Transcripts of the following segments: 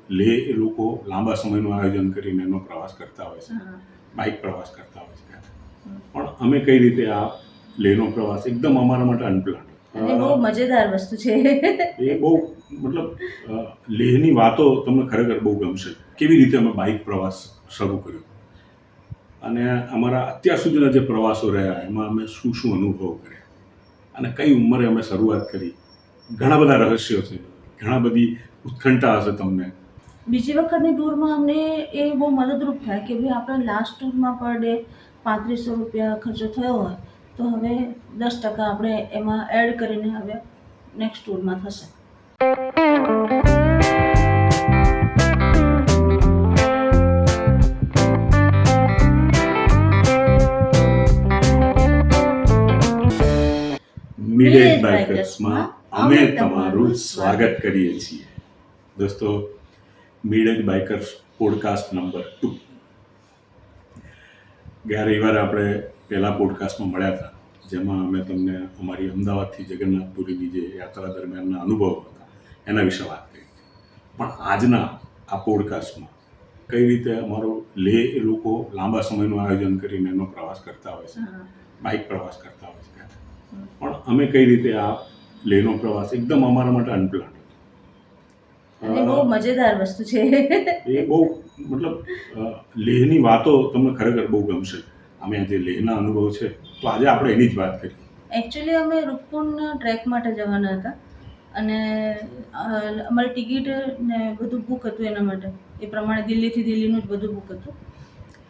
લેહ એ લોકો લાંબા સમયનું આયોજન કરીને એનો પ્રવાસ કરતા હોય છે, બાઇક પ્રવાસ કરતા હોય છે. પણ અમે કઈ રીતે આ લેહનો પ્રવાસ એકદમ અમારા માટે અનપ્લાન, અને બહુ મજેદાર વસ્તુ છે. એ બહુ મતલબ લેહની વાતો તમને ખરેખર બહુ ગમશે. કેવી રીતે અમે બાઇક પ્રવાસ શરૂ કર્યો અને અમારા અત્યાર સુધીના જે પ્રવાસો રહ્યા એમાં અમે શું શું અનુભવ કર્યા અને કઈ ઉંમરે અમે શરૂઆત કરી. ઘણા બધા રહસ્યો છે, ઘણા બધી ઉત્કંઠા હશે તમને. બીજી વખતની ટૂરમાં અમને એ બહુ મદદરૂપ થાય કે ભાઈ આપણે લાસ્ટ ટૂરમાં પર ડે 3500 રૂપિયા ખર્ચો થયો હોય તો હવે 10% આપણે એમાં એડ કરીને હવે નેક્સ્ટ ટૂરમાં થશે. મિડેજ બાઇકર્સમાં અમે તમારું સ્વાગત કરીએ છીએ. દોસ્તો, મિડેજ બાઇકર્સ પોડકાસ્ટ નંબર 2. ગયા રવિવારે આપણે પહેલા પોડકાસ્ટમાં મળ્યા હતા, જેમાં અમે તમને અમારી અમદાવાદથી જગન્નાથપુરીની જે યાત્રા દરમિયાનના અનુભવો હતા એના વિશે વાત કરી. પણ આજના આ પોડકાસ્ટમાં કઈ રીતે અમારો લેહ એ લોકો લાંબા સમયનું આયોજન કરીને એનો પ્રવાસ કરતા હોય છે, બાઇક પ્રવાસ કરતા હોય છે. પણ અમે કઈ રીતે આ લેહનો પ્રવાસ એકદમ અમારા માટે અનપ્લાન, અને બહુ મજેદાર વસ્તુ છે. એ બહુ મતલબ લેહની વાતો તમને ખરેખર બહુ ગમશે. અમે જે લેહના અનુભવ છે તો આજે આપણે એની જ વાત કરીએ. એકચ્યુઅલી અમે રૂપકુંડના ટ્રેક માટે જવાના હતા અને અમારી ટિકિટ ને બધું બુક હતું એના માટે. એ પ્રમાણે દિલ્હીનું જ બધું બુક હતું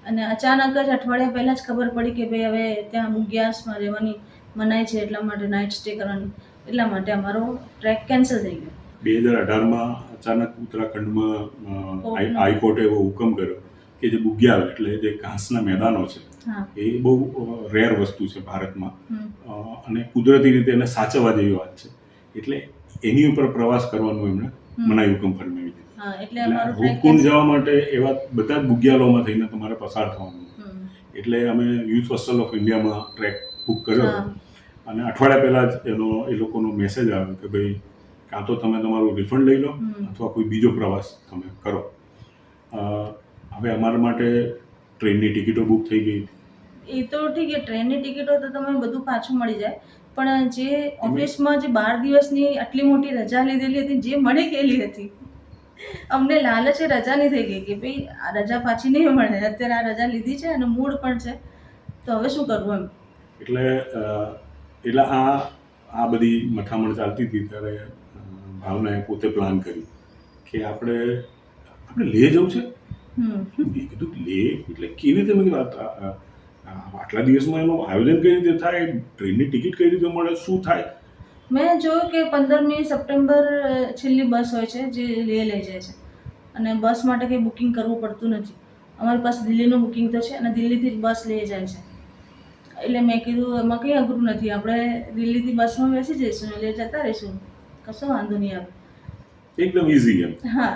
અને અચાનક જ અઠવાડિયા પહેલાં જ ખબર પડી કે ભાઈ હવે ત્યાં મુગિયાસમાં રહેવાની મનાઈ છે, એટલા માટે નાઇટ સ્ટે કરવાની, એટલા માટે અમારો ટ્રેક કેન્સલ થઈ ગયો. 2018માં અચાનક ઉત્તરાખંડમાં હાઈકોર્ટે એવો હુકમ કર્યો કે જે બુગ્યાલ એટલે જે ઘાસના મેદાનો છે એ બહુ રેર વસ્તુ છે ભારતમાં અને કુદરતી રીતે એને સાચવવા જેવી વાત છે. એટલે એની ઉપર પ્રવાસ કરવાનું એમણે મનાઈ હુકમ ફરમાવી દીધું. એટલે રૂપકુંડ જવા માટે એવા બધા જ બુગ્યાલોમાં થઈને તમારે પસાર થવાનું. એટલે અમે યુથ હોસ્ટેલ ઓફ ઇન્ડિયામાં ટ્રેક બુક કર્યો અને અઠવાડિયા પહેલાં જ એ લોકોનો મેસેજ આવ્યો કે ભાઈ કાં તો તમે તમારું રિફંડ લઈ લો અથવા કોઈ બીજો પ્રવાસ તમે કરો. હવે અમારા માટે ટ્રેનની ટિકિટો બુક થઈ ગઈ. એ તો ઠીક છે, ટ્રેનની ટિકિટો તો તમે બધું પાછું મળી જાય, પણ જે ઓફિસમાં જે 12 દિવસની આટલી મોટી રજા લીધેલી હતી જે મળી ગયેલી હતી, અમને લાલચ રજાની થઈ ગઈ કે ભાઈ આ રજા પાછી નહીં મળે. અત્યારે આ રજા લીધી છે અને મૂડ પણ છે તો હવે શું કરવું એમ. એટલે આ બધી મથામણ ચાલતી હતી ત્યારે ભાવનાએ પોતે પ્લાન કર્યું કે આપણે લેહ જવું છે. મેં કીધું લેહ એટલે કેવી રીતે? મેં કીધું આટલા દિવસમાં એનું આયોજન કઈ રીતે થાય, ટ્રેનની ટિકિટ કઈ રીતે મળે, શું થાય? મેં જોયું કે 15મી સપ્ટેમ્બર છેલ્લી બસ હોય છે જે લેહ લઈ જાય છે અને બસ માટે કંઈ બુકિંગ કરવું પડતું નથી. અમારી પાસે દિલ્હીનું બુકિંગ તો છે અને દિલ્હીથી જ બસ લઈ જાય છે. એટલે મેં કીધું એમાં કંઈ અઘરું નથી, આપણે દિલ્હીથી બસમાં બેસી જઈશું એટલે જતા રહીશું, કશો વાંધો નહીં આવે. એકદમ ઇઝી એમ. હા.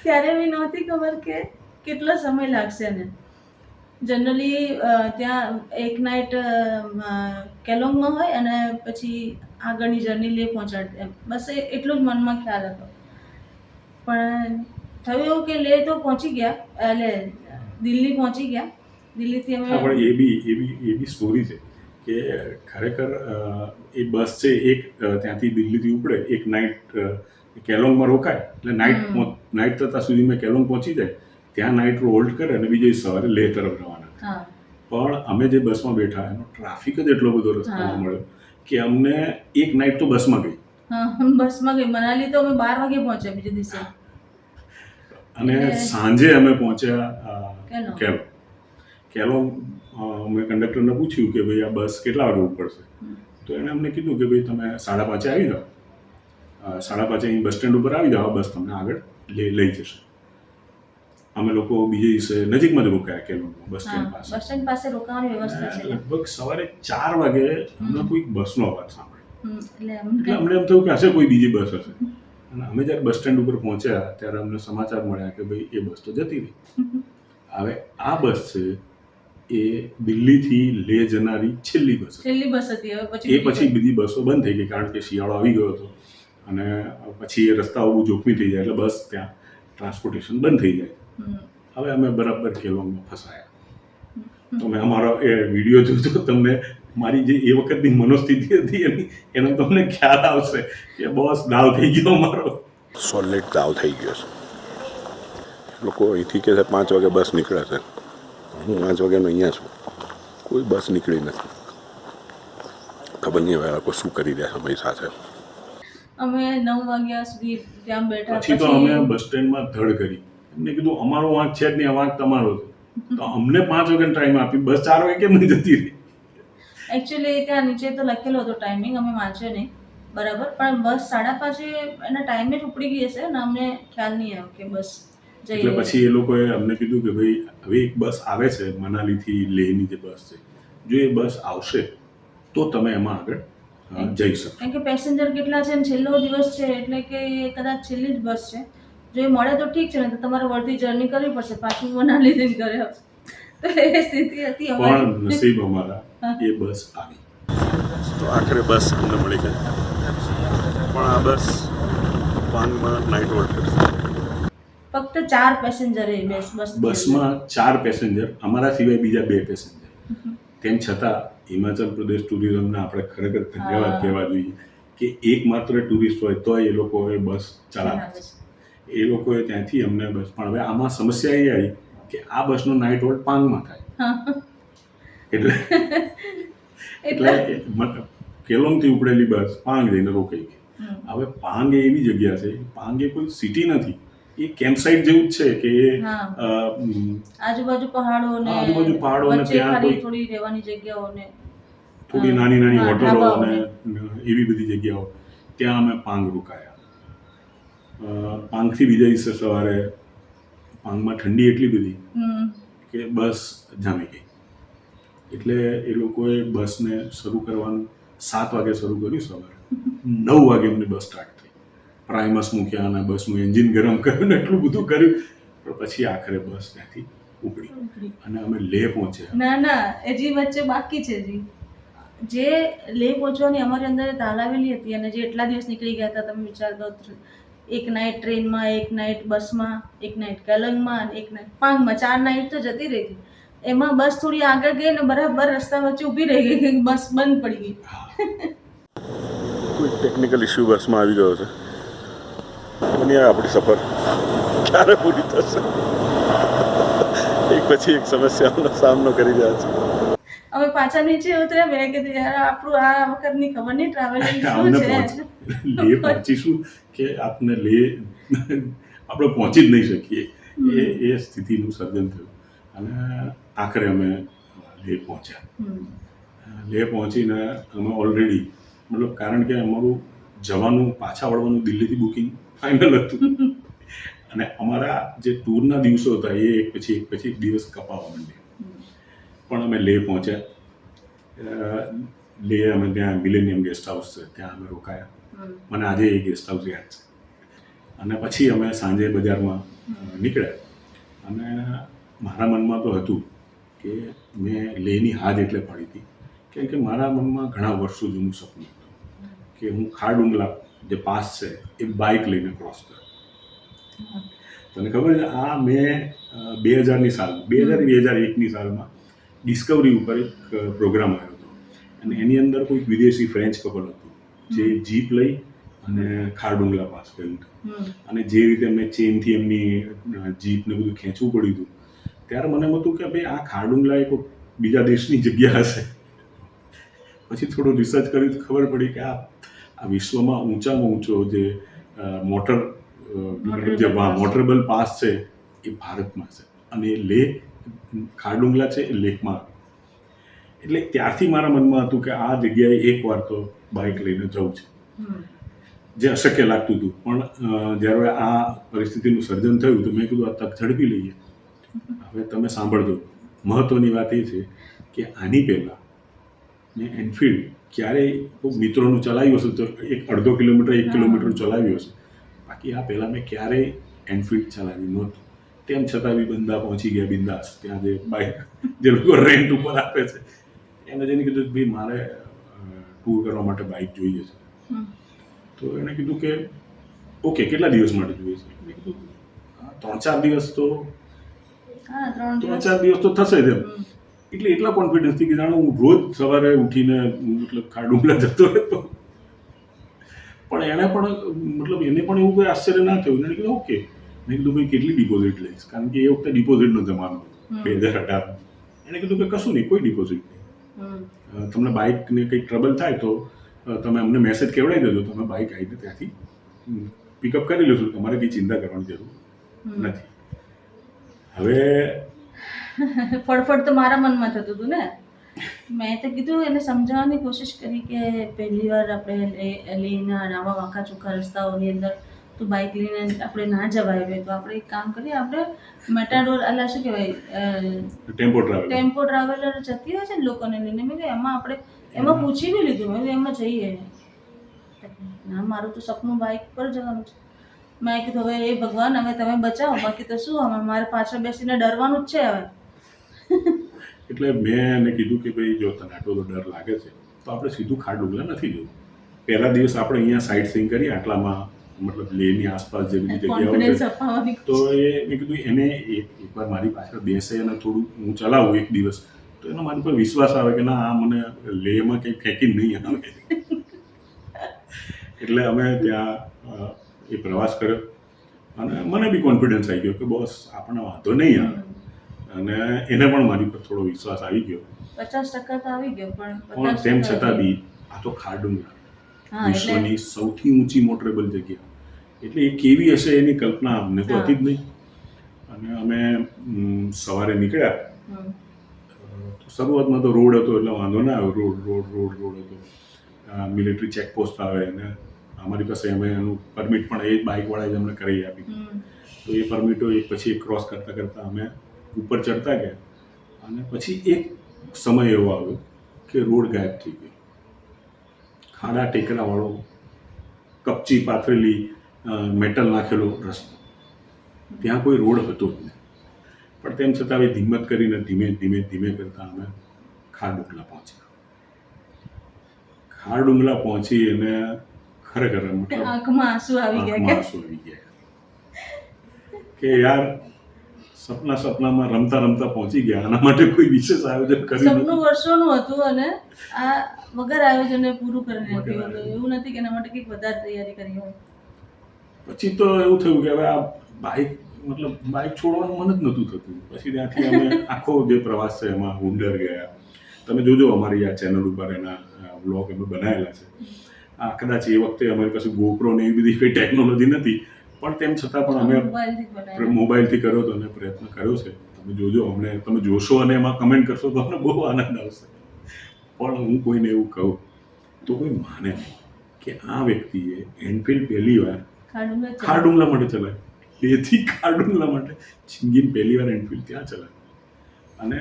ત્યારે બી નહોતી ખબર કે કેટલો સમય લાગશે એને. જનરલી ત્યાં એક નાઇટ કેલોંગમાં હોય અને પછી આગળની જર્ની લેહ પહોંચાડે એમ, બસ એટલું જ મનમાં ખ્યાલ હતો. પણ થયું એવું કે લેહ તો પહોંચી ગયા, એટલે દિલ્હી પહોંચી ગયા. દિલ્હીથી અમે પણ એ બી સ્ટોરી છે કે ખરેખર એ બસ છે એક ત્યાંથી દિલ્હીથી ઉપડે, એક નાઇટ કેલોંગમાં રોકાય એટલે નાઇટ થતાં સુધીમાં કેલોંગ પહોંચી જાય, ત્યાં નાઇટ હોલ્ડ કરે અને બીજે સવારે લેહ તરફ રવાના. પણ અમે જે બસમાં બેઠા એનો ટ્રાફિક જ એટલો બધો રસ્તામાં મળ્યો કે અમને એક નાઇટ તો બસમાં ગઈ. બસમાં ગઈ. મનાલી તો અમે 12 વાગે પહોંચ્યા બીજે દિવસે અને સાંજે અમે પહોંચ્યા કેલોંગ. મેં કંડક્ટરને પૂછ્યું કે ભાઈ આ બસ કેટલા વાગે ઉપડશે, તો એણે અમને કીધું કે ભાઈ તમે 5:30 આવી જાઓ, 5:30 અહીં બસ સ્ટેન્ડ ઉપર આવી જાઓ, બસ તમને આગળ લઈ જશે. અમે લોકો બીજે દિવસે નજીકમાં જ રોકાયા કેલોંગમાં બસ સ્ટેન્ડ પાસે રોકાવાની વ્યવસ્થા છે. લગભગ સવારે 4 વાગે અમને કોઈ બસનો અવાજ સાંભળ્યો એટલે અમને એમ થયું કે હશે કોઈ બીજી બસ હશે. અને અમે જ્યારે બસ સ્ટેન્ડ ઉપર પહોંચ્યા ત્યારે અમને સમાચાર મળ્યા કે ભાઈ એ બસ તો જતી રહી. હવે આ બસ છે એ દિલ્હીથી લેહ જનારી છેલ્લી બસ હતી. એ પછી બીજી બસો બંધ થઈ ગઈ કારણ કે શિયાળો આવી ગયો હતો અને પછી એ રસ્તાઓ બહુ જોખમી થઈ જાય એટલે બસ ત્યાં ટ્રાન્સપોર્ટેશન બંધ થઈ જાય. હવે અમે બરાબર કેલોંગમાં ફસાયા. તમે અમારો એ વિડીયો જોજો, તમને મારી જે એ વખતની મનોસ્થિતિ હતી એનો તમને ખ્યાલ આવશે કે બસ દાવ થઈ ગયો અમારો. સોલિડ દાવ થઈ ગયો છે. લોકો અહીંથી કહે છે 5 વાગે બસ નીકળે છે, હું 5 વાગ્યાનો અહીંયા છું, કોઈ બસ નીકળી નથી. ખબર નહીં હવે લોકો શું કરી રહ્યા સમય સાથે. અમે 9 વાગ્યા સુધી ત્યાં બેઠા. પછી તો અમે બસ સ્ટેન્ડમાં ધડ કરી, એમને કીધું અમારો વાંક છે જ નહીં, આ વાંક તમારો છે. તો અમને 5 વાગ્યાનો ટાઈમ આપી, બસ 4 વાગે કેમ નહીં જતી રહી? એકચ્યુઅલી ત્યાં નીચે તો લખેલો હતો ટાઈમિંગ, અમે વાંચ્યો નહીં બરાબર, પણ બસ 5:30 એના ટાઈમે જ ઉપડી ગઈ હશે ને અમને ખ્યાલ નહીં આવ્યો કે બસ જઈ એટલે રહી પછી એ લોકોએ અમને કીધું કે ભાઈ હવે એક બસ આવે છે મનાલીથી લેહની જે બસ છે, જો એ બસ આવશે તો તમે એમાં આગળ જઈ શકો. કારણ કે પેસેન્જર કેટલા છે ને છેલ્લો દિવસ છે એટલે કે એ કદાચ છેલ્લી જ બસ છે. જો એ મળે તો ઠીક છે ને તો તમારે વળતી જર્ની કરવી પડશે, પાછું મનાલી જઈને ઘરે આવશે. તો એ સ્થિતિ હતી અમારી. પણ નસીબ અમારા એ બસ આવી. તો આખરે બસ અમને મળી ગઈ, પણ આ બસ પાનમાં નાઇટ હોલ્ડ કરશે. ફક્ત 4 પેસેન્જર એ બસમાં 4 પેસેન્જર, અમારા સિવાય બીજા 2 પેસેન્જર. તેમ છતાં હિમાચલ પ્રદેશ ટુરિઝમને આપણે ખરેખર ધન્યવાદ કહેવા જોઈએ કે એકમાત્ર ટુરિસ્ટ હોય તો એ લોકોએ બસ ચલાવે છે. એ લોકોએ ત્યાંથી અમને બસ, પણ હવે આમાં સમસ્યા એ આવી કે આ બસનો નાઇટ હોલ્ડ પાંગમાં થાય. એટલે કેલોંગથી ઉપડેલી બસ પાંગ જઈને રોકાઈ ગઈ. હવે પાંગ એ એવી જગ્યા છે, પાંગ એ કોઈ સિટી નથી, એ કેમ્પસાઇટ જેવું જ છે કે આજુબાજુ પહાડો ને ત્યાં થોડી રહેવાની જગ્યાઓ ને થોડી નાની નાની હોટલો અને એવી બધી જગ્યાઓ, ત્યાં અમે પાંગ રોકાયા. પાંગથી બીજા દિવસે સવારે પાંગમાં ઠંડી એટલી બધી કે બસ જામી ગઈ. એટલે એ લોકોએ બસને શરૂ કરવાનું 7 વાગે શરૂ કર્યું સવારે, 9 વાગે એમની બસ સ્ટાર્ટ થઈ. પ્રાઇમસ મૂક્યા અને બસનું એન્જિન ગરમ કર્યું ને એટલું બધું કર્યું, પણ પછી આખરે બસ ત્યાંથી ઉપડી અને અમે લેહ પહોંચ્યા. ના હજી વચ્ચે બાકી છે જી. જે લેહ પહોંચવાની અમારી અંદર તાલાવેલી હતી અને જે એટલા દિવસ નીકળી ગયા હતા, તમે વિચાર કરો, એક નાઇટ ટ્રેનમાં, એક નાઇટ બસમાં, એક નાઇટ કેલંગમાં અને એક નાઇટ પાંગમાં, 4 નાઇટ તો જતી રહી હતી. એમાં બસ થોડી આગળ ગઈ ને બરાબર રસ્તા વચ્ચે ઊભી રહી ગઈ, બસ બંધ પડી ગઈ. કોઈ ટેકનિકલ ઇસ્યુ બસમાં આવી ગયો છે. મને આપણી સફર ક્યારે પૂરી થશે, એક પછી એક સમસ્યાઓનો સામનો કરી રહ્યા છે. અમે પાછા નીચે ઉતર્યા, મેં કીધું યાર આપણું આ વખતની ખબર નહીં ટ્રાવેલિંગ શું છે. લેહ પહોંચીશું કે આપણે લેહ આપણે પહોંચી જ નહીં શકીએ, એ સ્થિતિનું સર્જન થયું. અને આખરે અમે લેહ પહોંચ્યા. લેહ પહોંચીને અમે ઓલરેડી મતલબ, કારણ કે અમારું જવાનું પાછા વળવાનું દિલ્હીથી બુકિંગ ફાઇનલ હતું અને અમારા જે ટૂરના દિવસો હતા એ એક પછી એક દિવસ કપાવવા માંડ્યા. પણ અમે લેહ પહોંચ્યા. લેહ અમે ત્યાં મિલેનિયમ ગેસ્ટ હાઉસ છે ત્યાં અમે રોકાયા. મને આજે એ ગેસ્ટ હાઉસ યાદ છે. અને પછી અમે સાંજે બજારમાં નીકળ્યા. અને મારા મનમાં તો હતું કે મેં લેહની હાજ એટલે પાડી હતી કેમ કે મારા મનમાં ઘણા વર્ષો જૂનું સપનું હતું કે હું ખારડુંગલા જે પાસ છે એ બાઇક લઈને ક્રોસ કરું. તને ખબર છે, આ મેં 2000ની સાલમાં 2001ની સાલમાં ડિસ્કવરી ઉપર એક પ્રોગ્રામ આવ્યો હતો અને એની અંદર કોઈક વિદેશી ફ્રેન્ચ કપલ હતું જે જીપ લઈ અને ખારડુંગલા પાસ કર્યું હતું. અને જે રીતે એમને ચેનથી એમની જીપને બધું ખેંચવું પડ્યું હતું, ત્યારે મને એમ હતું કે ભાઈ આ ખારડુંગલા એક બીજા દેશની જગ્યા હશે. પછી થોડું રિસર્ચ કર્યું તો ખબર પડી કે આ વિશ્વમાં ઊંચામાં ઊંચો જે મોટરેબલ પાસ છે એ ભારતમાં છે અને લેહ ખારડુંગલા છે એ લેહમાં. એટલે ત્યારથી મારા મનમાં હતું કે આ જગ્યાએ એકવાર તો બાઇક લઈને જવું છે, જે અશક્ય લાગતું હતું. પણ જ્યારે આ પરિસ્થિતિનું સર્જન થયું તો મેં કીધું આ તક ઝડપી લઈએ. હવે તમે સાંભળજો, મહત્ત્વની વાત એ છે કે આની પહેલાં મેં એનફિલ્ડ ક્યારેય મિત્રોનું ચલાવ્યું હશે તો 1.5 કિલોમીટર 1 કિલોમીટર ચલાવ્યું હશે, બાકી આ પહેલાં મેં ક્યારેય એનફિલ્ડ ચલાવી નહોતું. તેમ છતાં બી બંદા પહોંચી ગયા બિંદાસ. ત્યાં જે બાઇક જે લોકો રેન્ટ ઉપર આપે છે એને જઈને કીધું ભાઈ મારે ટૂર કરવા માટે બાઇક જોઈએ છે. તો એણે કીધું કે ઓકે કેટલા દિવસ માટે જોઈએ છે? મેં કીધું 3-4 દિવસ તો હા 3 દિવસ 3-4 દિવસ તો થશે જ એમ. એટલે એટલા કોન્ફિડન્સથી કે જાણે હું રોજ સવારે ઉઠીને મતલબ ખારડુંગલા જતો રહેતો. પણ એણે પણ મતલબ એને પણ એવું કોઈ આશ્ચર્ય ના થયું. એણે કીધું ઓકે. મેં કીધું ભાઈ કેટલી ડિપોઝિટ લઈશ? કારણ કે એ વખતે ડિપોઝિટનો જમાનો 2018. એણે કીધું કે કશું નહીં, કોઈ ડિપોઝિટ નહીં. તમને બાઇકને કંઈક ટ્રબલ થાય તો તમે અમને મેસેજ કેવડાવી દેજો, તમે બાઇક આવીને ત્યાંથી પિકઅપ કરી લેશું. તમારે કંઈ ચિંતા કરવાની જરૂર નથી. હવે ફડફડ તો મારા મનમાં થતું હતું ને. મેં તો કીધું એને સમજાવવાની કોશિશ કરી કે પહેલી વાર આપણે લઈને આવા વાંકા ચોખ્ખા રસ્તાઓની અંદર તો બાઇક લઈને આપણે ના જવાય હોય તો આપણે એક કામ કરીએ, આપણે મેટાડોર અલા શું કહેવાય ટેમ્પો ટ્રાવેલર જતી હોય છે ને લોકોને લઈને. મેં કહ્યું એમાં આપણે એમાં પૂછી બી લીધું. મેં એમાં જઈએ. ના મારું તો સપનું બાઇક પર જવાનું છે. મેં કીધું હવે એ ભગવાન હવે તમે બચાવો, બાકી તો શું હવે મારે પાછળ બેસીને ડરવાનું જ છે હવે. એટલે મેં એને કીધું કે ભાઈ જો તને આટલો ડર લાગે છે તો આપણે સીધું ખારડુંગલા નથી જવું. પહેલા દિવસ આપણે અહીંયા સાઇટ સીઈંગ કરીએ આટલામાં, મતલબ લેહની આસપાસ જે બધી જગ્યાઓ છે. તો એ મેં કીધું એને એકવાર મારી પાછળ બેસે અને થોડું હું ચલાવું એક દિવસ તો એનો મારી પર વિશ્વાસ આવે કે ના આ મને લેહમાં કંઈ ફેંકી નહીં આવે. એટલે અમે ત્યાં એ પ્રવાસ કર્યો અને મને બી કોન્ફિડન્સ આવી ગયો કે બોસ આપણને વાંધો નહીં આવે. અને એને પણ મારી પર થોડો વિશ્વાસ આવી ગયો. 50% તો આવી ગયો, પણ તેમ છતાં બી આ તો ખારડુંગલા વિશ્વની સૌથી ઊંચી મોટરેબલ જગ્યા. એટલે એ કેવી હશે એની કલ્પના અમને તો હતી જ નહીં. અને અમે સવારે નીકળ્યા. શરૂઆતમાં તો રોડ હતો એટલે વાંધો ના આવ્યો. રોડ હતો. મિલિટરી ચેકપોસ્ટ આવે અને અમારી પાસે અમે એનું પરમિટ પણ એ બાઇકવાળાએ જ અમને કરાવી આપી. તો એ પરમિટો એક પછી એક ક્રોસ કરતાં કરતાં અમે ઉપર ચડતા ગયા અને પછી એક સમય એવો આવ્યો કે રોડ ગાયબ થઈ ગયો. ખાડા ટેકરાવાળો કપચી પાથરેલી મેટલ નાખેલો રસ્તો, ત્યાં કોઈ રોડ હતો જ નહીં. પણ તેમ છતાં હવે હિંમત કરીને ધીમે કરતાં અમે ખારડુંગલા પહોંચ્યા. ખારડુંગલા પહોંચી અને ખરેખર મતલબ આંખમાં આંસુ આવી ગયા કે યાર સપનામાં રમતા પહોંચી ગયા. આના માટે કોઈ વિશેષ આયોજન કર્યું નથી. સપનું વર્ષોનું હતું અને આ વગર આયોજને પૂરું કરીને આપ્યું હતું. એવું નથી કે એના માટે કંઈક વધારે તૈયારી કરી હોય. પછી તો એવું થયું કે હવે આ બાઇક છોડવાનું મન જ નહોતું થતું. પછી ત્યાંથી અમે આખો જે પ્રવાસ છે એમાં હુંડર ગયા. તમે જોજો અમારી આ ચેનલ ઉપર એના વ્લોગ અમે બનાવેલા છે. આ કદાચ એ વખતે અમારી પાસે ગોપ્રો ને એવી બધી કંઈ ટેકનોલોજી નથી, પણ તેમ છતાં પણ અમે મોબાઈલથી કર્યો હતો અને પ્રયત્ન કર્યો છે. તમે જોજો, તમે જોશો અને એમાં કમેન્ટ કરશો તો અમને બહુ આનંદ આવશે. પણ હું કોઈને એવું કહું તો કોઈ માને નહીં કે આ વ્યક્તિએ એનફિલ્ડ પહેલી વાર ખારડુંગલા માટે ચલાવી. એથી ખારડુંગલા માટે ચિંગીન પહેલી વાર એનફિલ્ડ ત્યાં ચલાવી. અને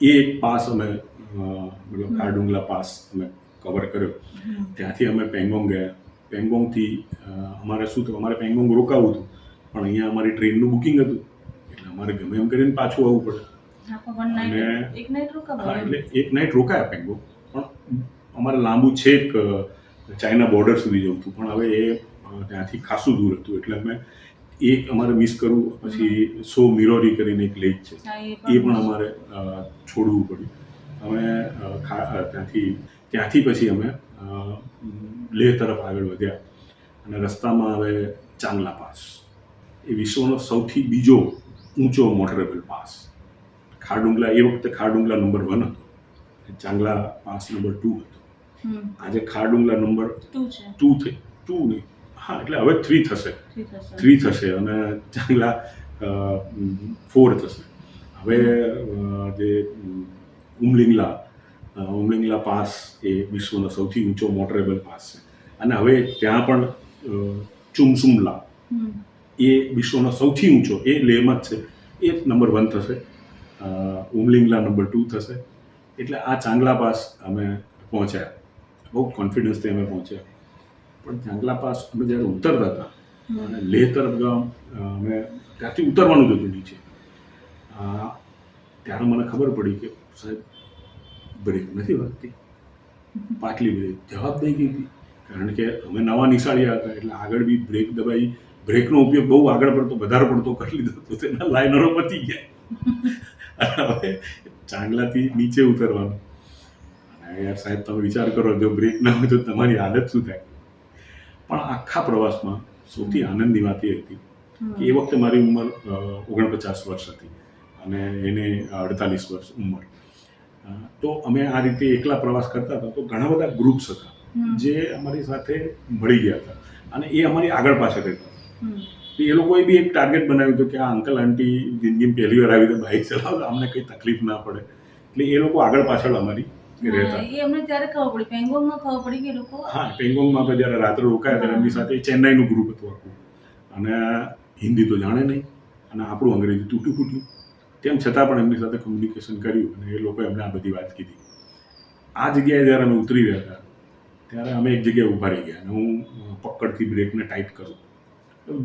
એ એક પાસ અમે મતલબ ખારડુંગલા પાસ અમે કવર કર્યો. ત્યાંથી અમે પેંગોંગ ગયા. પેંગોંગથી અમારે શું થયું, અમારે પેંગોંગ રોકાવું હતું પણ અહીંયા અમારી ટ્રેનનું બુકિંગ હતું એટલે અમારે ગમે એમ કરીને પાછું આવવું પડે. અને એટલે એક નાઇટ રોકાયા પેંગોંગ. પણ અમારે લાંબુ છેક ચાઇના બોર્ડર સુધી જવું હતું પણ હવે એ ત્યાંથી ખાસું દૂર હતું એટલે અમે એક અમારે મિસ કરવું. પછી સો મિરોરી કરીને એક લેક છે એ પણ અમારે છોડવું પડ્યું. અમે ત્યાંથી પછી અમે લેહ તરફ આગળ વધ્યા અને રસ્તામાં હવે ચાંગલા પાસ, એ વિશ્વનો સૌથી બીજો ઊંચો મોટરેબલ પાસ. ખારડુંગલા એ વખતે ખારડુંગલા નંબર 1 હતો, ચાંગલા પાસ નંબર 2 હતો. આજે ખારડુંગલા નંબર 2 નહીં, હા એટલે હવે 3 થશે અને ચાંગલા 4 થશે. હવે જે ઉમલિંગલા પાસ એ વિશ્વનો સૌથી ઊંચો મોટરેબલ પાસ છે. અને હવે ત્યાં પણ ચુમસુમલા એ વિશ્વનો સૌથી ઊંચો, એ લેહમાં જ છે, એ નંબર 1 થશે. ઉમલિંગલા નંબર 2 થશે. એટલે આ ચાંગલા પાસ અમે પહોંચ્યા. બહુ કોન્ફિડન્સથી અમે પહોંચ્યા. પણ ચાંગલા પાસ અમે જ્યારે ઉતરતા હતા અને લેહ તરફ અમે ત્યાંથી ઉતરવાનું જ હતું નીચે, ત્યારે મને ખબર પડી કે સાહેબ બ્રેક નથી વાગતી. પાટલી બ્રેક જવાબ દઈ ગઈ હતી. કારણ કે અમે નવા નિશાળ્યા હતા એટલે આગળ બી બ્રેક દબાઈ, બ્રેકનો ઉપયોગ બહુ આગળ પડતો વધારે પડતો કરી લીધો તો તેના લાઇનરો પતી ગયા. હવે ચાંગલાથી નીચે ઉતરવાનું, અને યાર સાહેબ તમે વિચાર કરો, જો બ્રેક ના હોય તો તમારી હાલત શું થાય. પણ આખા પ્રવાસમાં સૌથી આનંદની વાત એ હતી કે એ વખતે મારી ઉંમર 49 વર્ષ હતી અને એને 48 વર્ષ ઉંમર. તો અમે આ રીતે એકલા પ્રવાસ કરતા હતા તો ઘણા બધા ગ્રુપ્સ હતા જે અમારી સાથે મળી ગયા હતા અને એ અમારી આગળ પાછળ રહેતા. એ લોકોએ બી એક ટાર્ગેટ બનાવ્યું હતું કે આ અંકલ આંટી જિંદગીમાં પહેલી વાર આવી રીતે બાઇક ચલાવતા, અમને કંઈ તકલીફ ના પડે, એટલે એ લોકો આગળ પાછળ અમારી રહેતા. એ અમને ત્યારે ખબર પડી, પેંગોંગમાં ખબર પડી કે લોકો. હા, પેંગોંગમાં આપણે જ્યારે રાત્રે રોકાયા ત્યારે એમની સાથે ચેન્નાઈનું ગ્રુપ હતું આખું, અને હિન્દી તો જાણે નહીં અને આપણું અંગ્રેજી તૂટ્યું ફૂટ્યું, તેમ છતાં પણ એમની સાથે કમ્યુનિકેશન કર્યું અને એ લોકોએ અમને આ બધી વાત કીધી. આ જગ્યાએ જ્યારે અમે ઉતરી રહ્યા હતા ત્યારે અમે એક જગ્યાએ ઊભા રહી ગયા અને હું પકડથી બ્રેકને ટાઈટ કરું,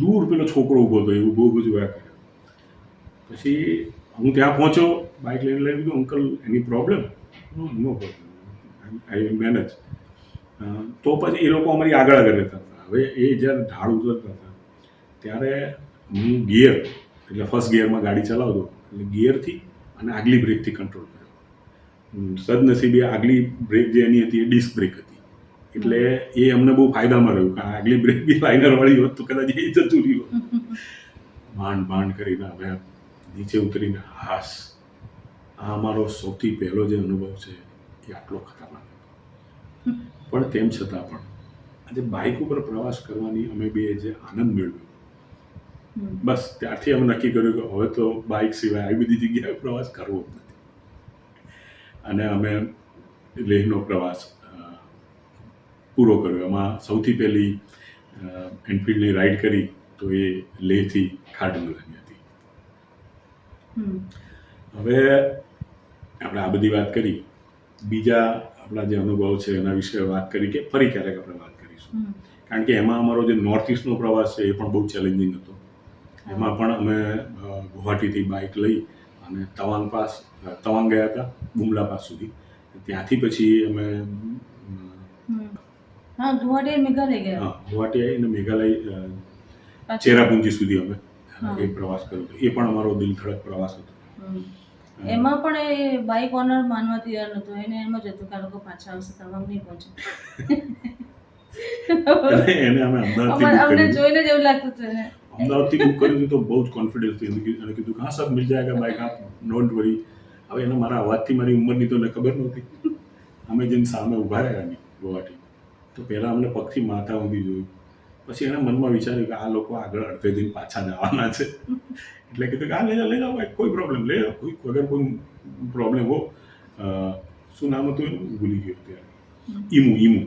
દૂર પેલો છોકરો ઊભો હતો, એવું બહુ બધું જોયા કર્યું. પછી હું ત્યાં પહોંચ્યો, બાઇક લઈને લઈ લીધું. Uncle any problem? No problem, I will manage. તો પછી એ લોકો અમારી આગળ રહેતા હતા. હવે એ જ્યારે ઢાળ ઉતરતા હતા ત્યારે હું ગિયર, એટલે ફર્સ્ટ ગિયરમાં ગાડી ચલાવતો, એટલે ગિયરથી અને આગલી બ્રેકથી કંટ્રોલ કર્યો. સદનસીબે આગલી બ્રેક જે એની હતી એ ડિસ્ક બ્રેક હતી, એટલે એ અમને બહુ ફાયદામાં રહ્યું, કારણ આગલી બ્રેક બી લાઇનરવાળી હોત તો કદાચ એ જતું રહ્યું. માંડ કરીને અમે નીચે ઉતરીને, હાશ, આ અમારો સૌથી પહેલો જે અનુભવ છે એ આટલો ખતરનાક હતો. પણ તેમ છતાં પણ આજે બાઇક ઉપર પ્રવાસ કરવાની અમે બે જે આનંદ મેળવ્યો, બસ ત્યારથી અમે નક્કી કર્યું કે હવે તો બાઇક સિવાય આવી બધી જગ્યાએ પ્રવાસ કરવો જ નથી. અને અમે લેહનો પ્રવાસ પૂરો કર્યો. એમાં સૌથી પહેલી એનફિલ્ડની રાઈડ કરી તો એ લેહથી ખારડુંગલાની હતી. હવે આપણે આ બધી વાત કરી, બીજા આપણા જે અનુભવ છે એના વિશે વાત કરી કે ફરી ક્યારેક આપણે વાત કરીશું, કારણ કે એમાં અમારો જે નોર્થ ઇસ્ટનો પ્રવાસ છે એ પણ બહુ ચેલેન્જિંગ હતો. એમાં પણ અમે ગુવાહાટીથી બાઇક લઈ અને તવાંગ ગયા હતા, બુમલા પાસ સુધી. ત્યાંથી પછી અમે ગુવાહાટી મેઘાલય ગયા. હા, ગુવાહાટી આવીને મેઘાલય ચેરાપુંજી સુધી અમે એ પ્રવાસ કર્યો હતો. એ પણ અમારો દિલધડક પ્રવાસ હતો. એમાં પણ એ બાઇક ઓનર માનવા તૈયાર નહોતો, એને એમ જ હતું કે આ લોકો પાછા આવશે, તવાંગ નહીં પહોંચે. એને અમે અમને જોઈને જ એવું લાગતું હતું. અમદાવાદથી બુક કર્યું હતું તો બહુ જ કોન્ફિડન્સથી એને કીધું કે હા સર મિલ જાયગા બાઇક, આપ ડોન્ટ વરી. હવે એને મારા અવાજથી મારી ઉંમરની તો એને ખબર નહોતી. અમે જેમ સામે ઊભા રહ્યા નહીં ગુવાહાટી, તો પહેલાં અમને પગથી માથા ઊંધી જોયું. પછી એના મનમાં વિચાર્યું કે આ લોકો આગળ અડધે દિન પાછા જવાના છે, એટલે કીધું કે હા લઈ જાઓ ભાઈ, કોઈ પ્રોબ્લેમ, લઈ જાઓ, કોઈ અગર કોઈ પ્રોબ્લેમ હો. શું નામ હતું એનું ભૂલી ગયો ત્યારે, ઈમુ.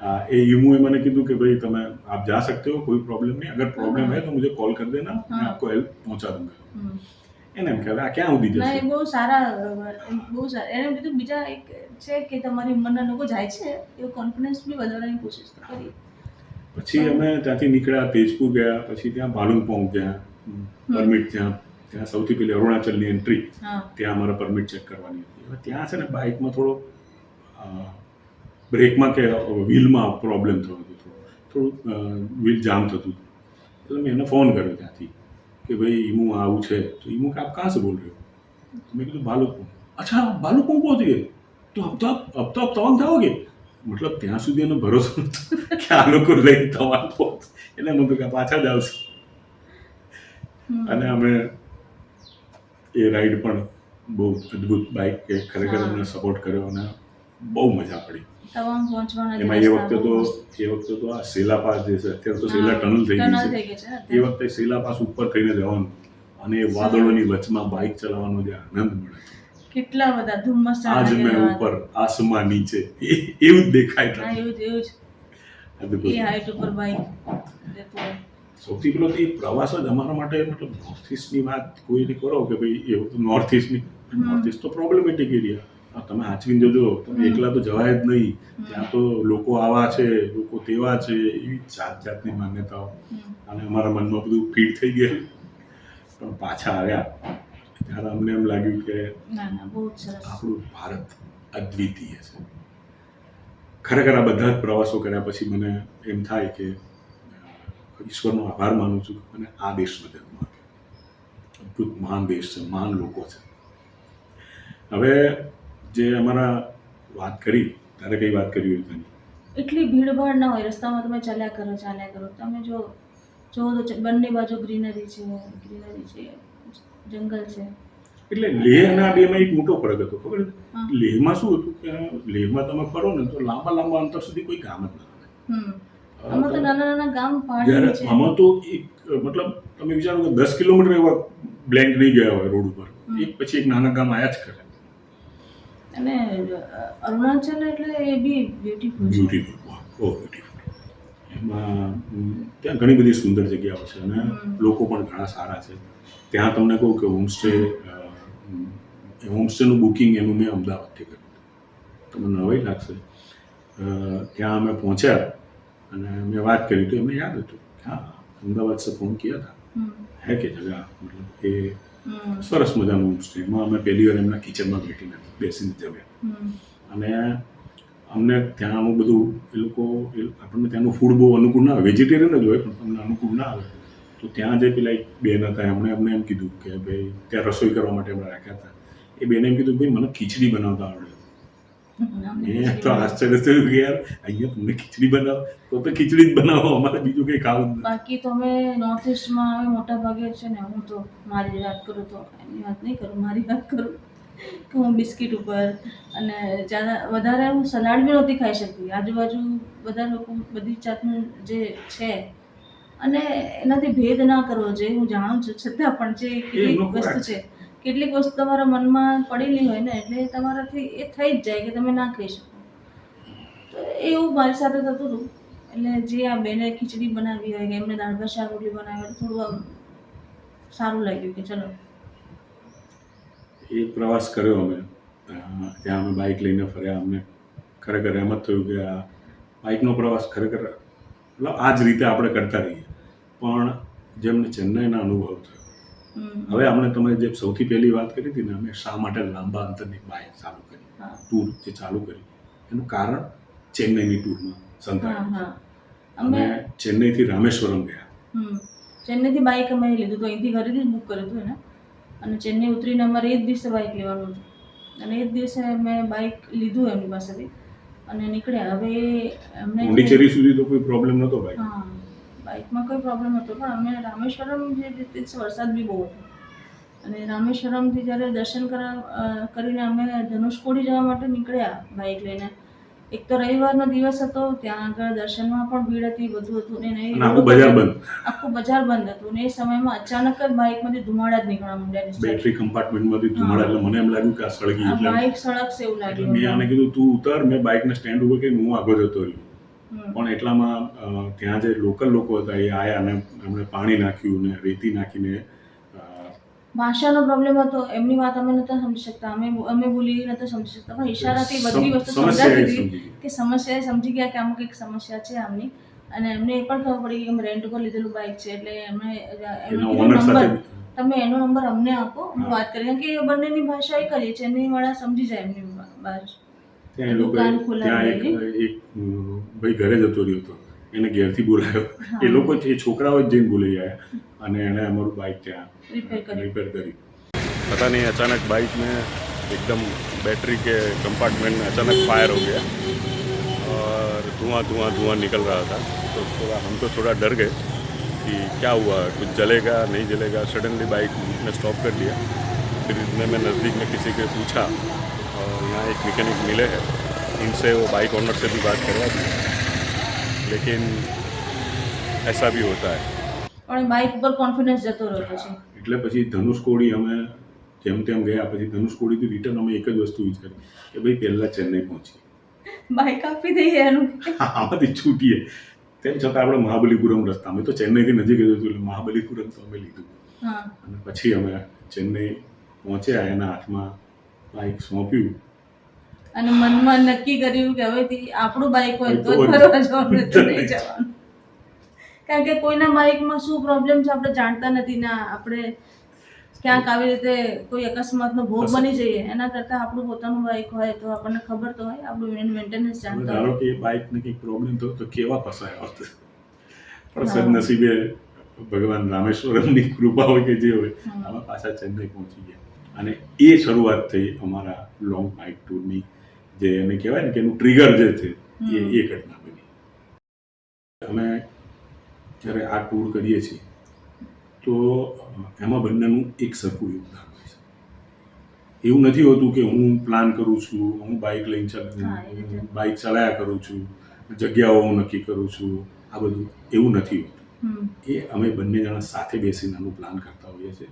हाँ, ये यूमू है, मैंने कहा कि भाई તમે आप जा सकते हो, कोई प्रॉब्लम नहीं, अगर प्रॉब्लम है तो मुझे कॉल कर देना, मैं आपको हेल्प पहुंचा दूंगा. એને એમ કહેવાય આ ક્યાં સુધી જશે. ના, એ બહુ સારા. એને કીધું બીજા એક છે કે તમારી ઉંમરના લોકો જાય છે, એવો કોન્ફિડન્સ બી વધારવાની કોશિશ કરી. પછી અમે ત્યાંથી નીકળ્યા, તેજપુર ગયા, પછી ત્યાં ભાલુંગપોંગ ગયા, પરમિટ ત્યાં સૌથી પહેલી અરુણાચલની એન્ટ્રી, ત્યાં અમારે પરમિટ ચેક કરવાની હતી. હવે ત્યાં છે ને બાઇકમાં થોડો બ્રેકમાં કે વ્હીલમાં પ્રોબ્લેમ થયો હતો, થોડું વ્હીલ જામ થતું હતું. એટલે મેં એને ફોન કર્યો ત્યાંથી કે ભાઈ ઈમુ આવું છે, તો ઈમુ કે આપ કहाँ से बोल रहे हो? મેં કીધું ભાલુકપોંગ. અચ્છા, ભાલુકપોંગ પહોંચ ગए તો अब तो आप तवांग जाओगे? મતલબ ત્યાં સુધી એનો ભરોસો નહોતો કે આ લોકો લઈને તવાંગ પહોંચ, એટલે મેં કીધું કે પાછા જ આવશે. અને અમે એ રાઈડ પણ બહુ અદ્ભુત, બાઇક કે ખરેખર અમને સપોર્ટ કર્યો અને બહુ મજા પડી. તવાંગ પહોંચવાના એમાં એ વખતે તો આ સેલા પાસ જે છે, અત્યારે તો સેલા ટનલ થઈ ગઈ છે, એ વખતે સેલા પાસ ઉપર થઈને જવાનું અને એ વાદળોની વચમાં બાઇક ચલાવવાનો જે આનંદ મળે, કેટલા બધા ધુમ્મસ, આજ મેં ઉપર આસમાન નીચે, એવું જ દેખાય છે. એવું જ એ હાઈટ ઉપર બાઇક. સૌથી પેલો એ પ્રવાસ જ અમારા માટે, મતલબ નોર્થ ઇસ્ટની વાત કોઈને કરો કે ભાઈ એવું તો નોર્થ ઇસ્ટ તો પ્રોબ્લેમેટિક એરિયા, તમે આચવીને જજો, તમે એકલા તો જવાય જ નહીં. ત્યાં તો લોકો આવા છે, લોકો તેવા છે, એવી જાતની માન્યતાઓ, અને અમારા મનમાં બધું ફીટ થઈ ગયેલું. પણ પાછા આવ્યા ત્યારે અમને એમ લાગ્યું કે આપણું ભારત અદ્વિતીય છે. ખરેખર આ બધા જ પ્રવાસો કર્યા પછી મને એમ થાય કે ઈશ્વરનો આભાર માનું છું કે મને આ દેશમાં જન્મ આપ્યો. અદ્ભુત મહાન દેશ છે, મહાન લોકો છે. હવે જે અમારા વાત કરી, તારે કઈ વાત કરી હોય તેની? એટલી ભીડભાડ ના હોય, રસ્તામાં તમે ચાલ્યા કરો. તમે જો તો બંને બાજુ ગ્રીનરી છે, જંગલ છે. એટલે લેહ અને આ બેમાં એક મોટો ફરક હતો, ખબર છે? હા. લેહમાં શું હતું કે લેહમાં તમે ફરો ને તો લાંબા અંતર સુધી કોઈ કામ જ ના આવે. આમાં તો નાના ગામ પહાડી જ્યારે છે. આમાં તો એક મતલબ તમે વિચારો કે 10 કિલોમીટર એવા બ્લેન્ક નહીં ગયા હોય રોડ ઉપર, એક પછી એક નાના ગામ આયા જ કરે. અને અરુણાચલ એટલે એ બી બ્યુટીફુલ. બહુ બ્યુટીફુલ. એમાં ત્યાં ઘણી બધી સુંદર જગ્યાઓ છે અને લોકો પણ ઘણા સારા છે. ત્યાં તમને કહું કે હોમસ્ટેનું બુકિંગ એનું મેં અમદાવાદથી કર્યું. તમને નવાઈ લાગશે. ત્યાં અમે પહોંચ્યા અને મેં વાત કરી તો એમને યાદ હતું કે હા અમદાવાદ સે ફોન કિયા था, है કે જગા મતલબ એ સરસ મજાનું હોમસ્ટે. એમાં અમે પહેલી વાર એમના કિચનમાં બેસીને જમ્યા અને અમને ત્યાંનું બધું આપણને ત્યાંનું ફૂડ બહુ અનુકૂળ ના આવે, વેજીટેરિયન જ હોય પણ તમને અનુકૂળ ના આવે. તો ત્યાં જે પેલા એક બેન હતા એમણે અમને એમ કીધું કે ભાઈ ત્યાં રસોઈ કરવા માટે એમણે રાખ્યા હતા. એ બેને એમ કીધું ભાઈ મને ખીચડી બનાવતા આવડે. મેં તો આશ્ચર્ય થયું કે યાર અહીંયા તમને ખીચડી બનાવો તો ખીચડી જ બનાવો, અમારે બીજું કંઈ ખાવું જ નથી. બાકી તો અમે નોર્થ ઇસ્ટમાં અમે મોટા ભાગે છે ને, હું તો મારી વાત કરું તો એની વાત નહીં કરું, મારી વાત કરું કે હું બિસ્કિટ ઉપર અને વધારે હું સલાડ બી નહોતી ખાઈ શકતી. આજુબાજુ બધા લોકો બધી જાતનું જે છે અને એનાથી ભેદ ના કરવો જોઈએ, હું જાણું છું છતાં પણ જે કેટલીક વસ્તુ છે, કેટલીક વસ્તુ તમારા મનમાં પડેલી હોય ને એટલે તમારાથી એ થઈ જ જાય કે તમે ના ખાઈ શકો. તો એવું મારી સાથે થતું હતું. એટલે જે આ બેને ખીચડી બનાવી હોય કે એમને દાળ ભાત શાક રોટલી બનાવી હોય થોડું આમ સારું લાગ્યું કે ચલો. એ પ્રવાસ કર્યો અમે ત્યાં અમે બાઇક લઈને ફર્યા. અમને ખરેખર એમ જ થયું કે આ બાઇકનો પ્રવાસ ખરેખર મતલબ આ જ રીતે આપણે કરતા રહીએ. પણ જેમને ચેન્નઈના અનુભવ થયો, હવે આપણે તમે જે સૌથી પહેલી વાત કરી હતી ને, અમે શા માટે લાંબા અંતરની બાઇક ચાલુ કરી, ટૂર જે ચાલુ કરી, એનું કારણ ચેન્નઈની ટૂરમાં સંકળાયેલું. અમે ચેન્નઈથી રામેશ્વરમ ગયા. ચેન્નઈથી બાઇક અમે લીધું હતું, અહીંથી ઘરેથી જ બુક કર્યું હતું એને. અને ચેન્નઈ ઉતરીને અમારે એ જ દિવસે બાઇક લેવાનું હતું અને એ જ દિવસે મેં બાઇક લીધું એમની પાસેથી અને નીકળ્યા. હવે એમને પોંડિચેરી સુધી તો કોઈ પ્રોબ્લેમ નહોતો બાઇક. હા, બાઇકમાં કોઈ પ્રોબ્લેમ નહોતો પણ અમે રામેશ્વરમ જે દિવસે વરસાદ બી બહુ હતો અને રામેશ્વરમથી જ્યારે દર્શન કરીને અમે ધનુષકોડી જવા માટે નીકળ્યા બાઇક લઈને. એક તો રવિવારનો દિવસ હતો, ત્યાં આગળ દર્શનમાં પણ ભીડ હતી, બધું હતું ને આખું બજાર બંધ હતું ને એ સમયમાં અચાનક જ બાઇકમાંથી ધુમાડા જ નીકળવા માંડ્યા. બેટરી કમ્પાર્ટમેન્ટમાંથી ધુમાડા. એટલે મને એમ લાગ્યું કે આ સળગી. એટલે બાઇક સળગશે એવું લાગ્યું. મેં આને કીધું તું ઉતર, મેં બાઇકને સ્ટેન્ડ ઉપર કરીને હું આગળ જતો રહ્યો. પણ એટલામાં ત્યાં જે લોકલ લોકો હતા એ આયા અને એમણે પાણી નાખ્યું ને રેતી નાખીને. ભાષાનો પ્રોબ્લેમ હતો, એમની વાત અમે નહોતા સમજી શકતા, અમે બોલી નહોતા સમજી શકતા, પણ ઈશારાથી બધી વસ્તુ સમજાતી હતી કે સમસ્યા સમજી ગયા કે આમાં કંઈક સમસ્યા છે આમની. અને એમને એ પણ ખબર પડી કે અમે રેન્ટ ઉપર લીધેલું બાઇક છે એટલે એમણે તમે એનો નંબર અમને આપો, હું વાત કરી. કારણ કે બંનેની ભાષા એક જ છે, ચેન્નઈવાળા સમજી જાય એમની ભાષા. ત્યાં એક ભાઈ ઘરે જતો રહ્યો હતો, એને ઘેરથી બોલાયો. એ લોકો એ છોકરાઓ જ જઈને બોલાઈ આવ્યા અને એણે અમારું બાઇક ત્યાં रिपेयर करी. पता नहीं अचानक बाइक में एकदम बैटरी के कंपार्टमेंट में अचानक फायर हो गया और धुआं निकल रहा था. तो थोड़ा हम तो थोड़ा डर गए कि क्या हुआ, कुछ जलेगा नहीं जलेगा. सडनली बाइक ने स्टॉप कर दिया. फिर इतने में नज़दीक में किसी को पूछा और यहाँ एक मैकेनिक मिले हैं, इनसे वो बाइक ओनर से भी बात करवा दी. लेकिन ऐसा भी होता है. પણ બાઇક ઉપર કોન્ફિડન્સ જતો રહ્યો પછી. એટલે પછી ધનુષકોડી અમે જેમ તેમ ગયા. પછી ધનુષકોડીથી રિટર્ન અમે એક જ વસ્તુ વિચારી કે ભાઈ પહેલાં ચેન્નઈ પહોંચીએ, બાઇક આપી દઈએ એનું, આમાંથી છૂટીએ. તેમ છતાં આપણે મહાબલીપુરમ રસ્તા, અમે તો ચેન્નઈથી નજીક જ હતું એટલે મહાબલીપુરમ તો અમે લીધું. અને પછી અમે ચેન્નઈ પહોંચ્યા, એના હાથમાં બાઇક સોંપ્યું અને મનમાં નક્કી કર્યું કે હવેથી આપણું બાઇક હોય તો ફરવા જવાનું, નહીં જવાનું. કારણ કે કોઈના બાઇકમાં શું પ્રોબ્લેમ છે આપણે જાણતા નથી ને આપણે ક્યાંક આવી રીતે કોઈ અકસ્માતનો ભોગ અસર. બની જઈએ એના કરતાં આપણું પોતાનું બાઇક હોય તો આપણને ખબર તો હોય, આપણું મેન્ટેનન્સ હવે જાણતા ધારો હોય. કે એ બાઇકને કંઈક પ્રોબ્લેમ થયો તો કેવા ફસાયા હોત. પણ હા. સદનસીબે ભગવાન રામેશ્વરમની કૃપા હોય કે જે હોય, હમ. આમાં પાછા ચેન્નઈ પહોંચી ગયા. અને એ શરૂઆત થઈ અમારા લોંગ બાઇક ટૂરની, જે એને કહેવાય ને કે એનું ટ્રિગર જે છે એ ઘટના બની. અમે જ્યારે આ ટૂર કરીએ છીએ તો એમાં બંનેનું એક સરખું યોગદાન હોય છે. એવું નથી હોતું કે હું પ્લાન કરું છું, હું બાઇક લઈને હા, એ રીતે. બાઇક ચલાયા કરું છું, જગ્યાઓ હું નક્કી કરું છું, આ બધું એવું નથી હોતું. એ અમે બંને જણા સાથે બેસીને આનું પ્લાન કરતા હોઈએ છીએ.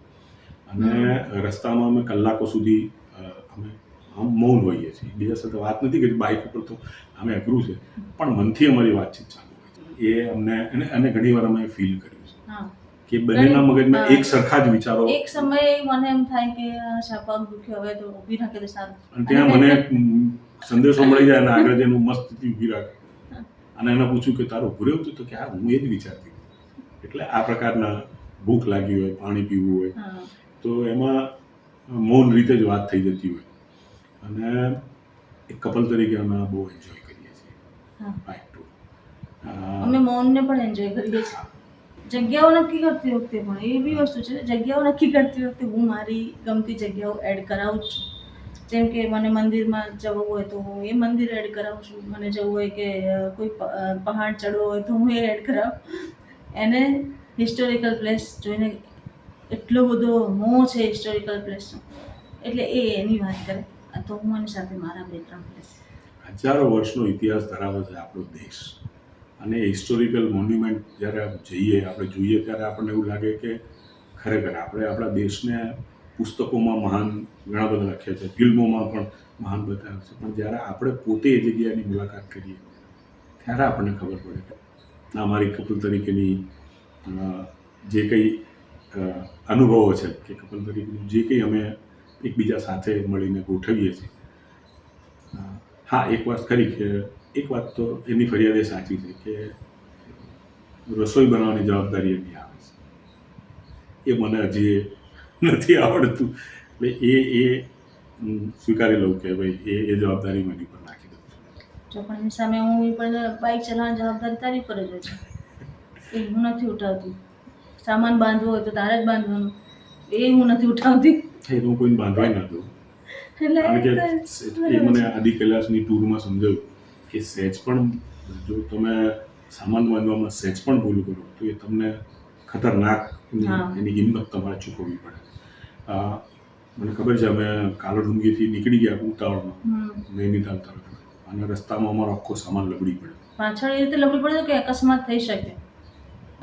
અને રસ્તામાં અમે કલાકો સુધી અમે આમ મૌન હોઈએ છીએ. બીજા સાથે વાત નથી કરી. બાઇક ઉપર તો અમે અઘરું છે, પણ મનથી અમારી વાતચીત ચાલુ હોય છે. એ અમને અને ઘણીવાર અમે ફીલ કર્યું છે હા. કે બંનેના મગજમાં હા. એક સરખા જ વિચારો. એક સમયે મને એમ થાય કે પગ દુખ્યો હવે તો ઊભી રાખે તો સારું. અને ત્યાં મને સંદેશો મળી જાય અને આગળ જઈને હું મસ્તથી ઊભી રાખે અને એને પૂછ્યું કે તારો ઊભું રહેવું હતું? તો કે હા, હું એ જ વિચારતી હતી. એટલે આ પ્રકારના ભૂખ લાગી હોય, પાણી પીવું હોય, હા. તો એમાં મૌન રીતે જ વાત થઈ જતી હોય. અને એક કપલ તરીકે અમે બહુ એન્જોય કરીએ છીએ હા. Bike tour. અમે મૌનને પણ એન્જોય કરીએ છીએ. જગ્યાઓ નક્કી કરતી વખતે પણ એ બી વસ્તુ છે, જગ્યાઓ નક્કી કરતી વખતે હું મારી ગમતી જગ્યાઓ એડ કરાવું જ છું. જેમ કે મને મંદિરમાં જવું હોય તો હું એ મંદિર એડ કરાવું છું. મને જવું હોય કે કોઈ પહાડ ચડવો હોય તો હું એ એડ કરાવું. એને હિસ્ટોરિકલ પ્લેસ જોઈને એટલો બધો મોહ છે હિસ્ટોરિકલ પ્લેસનો, એટલે એ એની વાત કરે તો હું એની સાથે મારા 2-3 પ્લેસ. હજારો વર્ષનો ઇતિહાસ ધરાવે છે આપણો દેશ. અને હિસ્ટોરિકલ મોન્યુમેન્ટ જ્યારે આપણે જોઈએ ત્યારે આપણને એવું લાગે કે ખરેખર આપણે આપણા દેશને પુસ્તકોમાં મહાન ઘણા બધા લખ્યા છે, ફિલ્મોમાં પણ મહાન બતાવ્યા છે, પણ જ્યારે આપણે પોતે એ જગ્યાની મુલાકાત કરીએ ત્યારે આપણને ખબર પડે કે આ મારી કપલ તરીકેની જે કંઈ અનુભવો છે કે કપલ તરીકેનું જે કંઈ અમે એકબીજા સાથે મળીને ગોઠવીએ છીએ. હા, એક વાત ખરી કે એક વાત તો એની ફરિયાદ એ સાચી છે કે રસોઈ બનાવવાની જવાબદારી એની આવે છે. એ મને હજી નથી આવડતું. એટલે એ સ્વીકારી લઉં કે ભાઈ એ જવાબદારી મારી પર નાખી દઉં છું. જો પણ એની સામે હું પણ બાઇક ચલાવવાની જવાબદારી તારી પર જ હોય છે. એ હું નથી ઉઠાવતી. સામાન બાંધવો હોય તો તારે જ બાંધવાનું, એ હું નથી ઉઠાવતી. એ હું કોઈને બાંધવાય ના દઉં. એટલે કારણ કે એ મને આદિ કૈલાસની ટૂરમાં સમજાવ્યું કે સહેજ પણ જો તમે સામાન બાંધવામાં સહેજ પણ ભૂલ કરો તો એ તમને ખતરનાક એની કિંમત તમારે ચૂકવવી પડે. મને ખબર છે અમે કાલોડુંગીથી નીકળી ગયા ઉતાવળમાં નૈનીતાલ તરફ, અને રસ્તામાં અમારો આખો સામાન લબડી પડ્યો. પાછળ એ રીતે લબડી પડ્યો કે અકસ્માત થઈ શકે.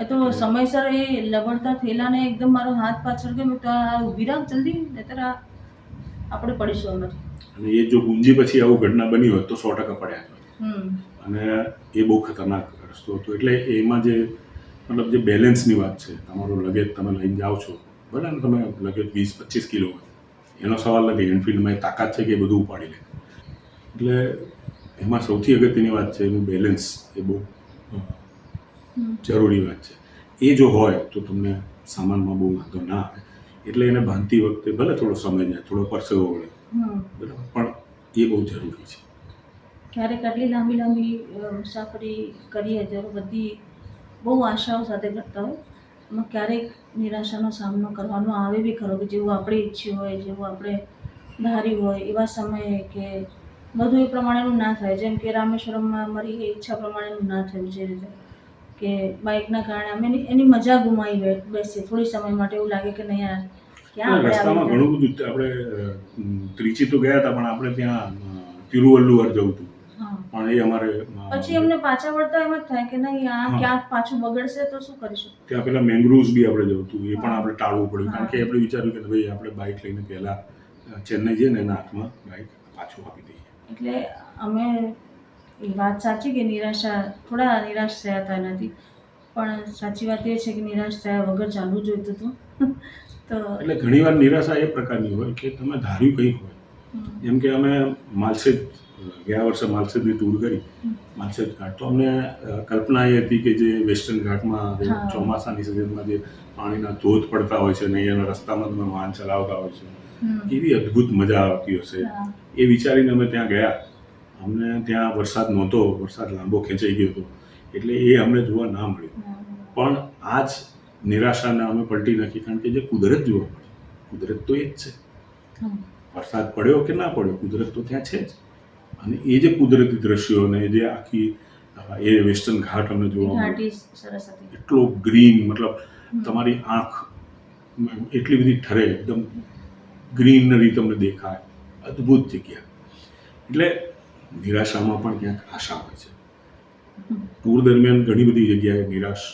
એ તો સમયસર એ લબડતા થેલાને એકદમ મારો હાથ પાછળ ગયો તો ઊભી રાખ જલ્દી, નહીંતર આપણે પડીશું અંદર. અને એ જો ગુંજી પછી આવું ઘટના બની હોય તો 100% પડ્યા જ હોય. અને એ બહુ ખતરનાક રસ્તો હતો. એટલે એમાં જે મતલબ જે બેલેન્સની વાત છે, તમારો લગેજ તમે લઈને જાઓ છો, ભલે ને તમે લગેજ 20-25 કિલો હોય, એનો સવાલ નથી. એનફિલ્ડમાં એ તાકાત છે કે એ બધું ઉપાડી લે. એટલે એમાં સૌથી અગત્યની વાત છે એનું બેલેન્સ. એ બહુ જરૂરી વાત છે. એ જો હોય તો તમને સામાનમાં બહુ વાંધો ના આવે. એટલે એને બાંધતી વખતે ભલે થોડો સમય જાય, થોડો પરસેવો વળે, બરાબર, પણ એ બહુ જરૂરી છે. ક્યારેક આટલી લાંબી મુસાફરી કરીએ ત્યારે બધી બહુ આશાઓ સાથે કરતા હોય, એમાં ક્યારેક નિરાશાનો સામનો કરવાનો આવે બી ખરો કે જેવું આપણે ઈચ્છ્યું હોય, જેવું આપણે ધાર્યું હોય એવા સમયે કે બધું એ પ્રમાણેનું ના થાય. જેમ કે રામેશ્વરમમાં અમારી ઈચ્છા પ્રમાણેનું ના થયું જે રીતે કે બાઇકના કારણે અમે એની મજા ગુમાવી બેસીએ થોડી સમય માટે. એવું લાગે કે નહીં યાર ક્યાં આપણે રસ્તામાં ઘણું બધું આપણે ત્રિચી તો ગયા હતા, પણ આપણે ત્યાં તિરુવલ્લુવર જવું હતું, પણ એ અમારે પછી અમને પાછા વળતા એમ જ થાય કે નહીં આ ક્યાંક પાછું બગડશે તો શું કરીશું. ત્યાં પેલા મેંગ્રુવ્સ બી આપણે જવું હતું, એ પણ આપણે ટાળવું પડ્યું. કારણ કે આપણે વિચાર્યું કે ભાઈ આપણે બાઇક લઈને પહેલાં ચેન્નઈ જઈએ ને એના હાથમાં બાઇક પાછું આપી દઈએ. એટલે અમે એ વાત સાચી કે થોડા નિરાશ થયા હતા નથી, પણ સાચી વાત એ છે કે નિરાશ થયા વગર ચાલવું જોઈતું હતું. તો એટલે ઘણીવાર નિરાશા એ પ્રકારની હોય કે તમે ધાર્યું કંઈક હોય જેમ કે અમે માલસેજ ગયા વર્ષે માલસેજની ટૂર કરી, માલસેજ ઘાટ, તો અમને કલ્પના એ હતી કે જે વેસ્ટર્ન ઘાટમાં જે હા. ચોમાસાની સિઝનમાં જે પાણીના ધોધ પડતા હોય છે અને અહીંયાના રસ્તામાં તમે વાહન ચલાવતા હોય છે, કેવી અદ્ભુત મજા આવતી હશે એ વિચારીને અમે ત્યાં ગયા. અમને ત્યાં વરસાદ નહોતો, વરસાદ લાંબો ખેંચાઈ ગયો હતો, એટલે એ અમને જોવા ના મળ્યું. પણ આ જ નિરાશાને અમે પલટી નાખી, કારણ કે જે કુદરત જોવા મળે, કુદરત તો એ જ છે. વરસાદ પડ્યો કે ના પડ્યો, કુદરત તો ત્યાં છે જ. અને એ જે કુદરતી દ્રશ્યો અને જે આખી એ વેસ્ટર્ન ઘાટ અમને જોવા મળ્યો, ઘાટી સરસ હતી. એટલો ગ્રીન, મતલબ તમારી આંખ એટલી બધી ઠરે, એકદમ ગ્રીનરી તમને દેખાય, અદ્ભુત જગ્યા. એટલે નિરાશામાં પણ ક્યાંક આશા હોય છે. ટૂર દરમિયાન ઘણી બધી જગ્યાએ નિરાશ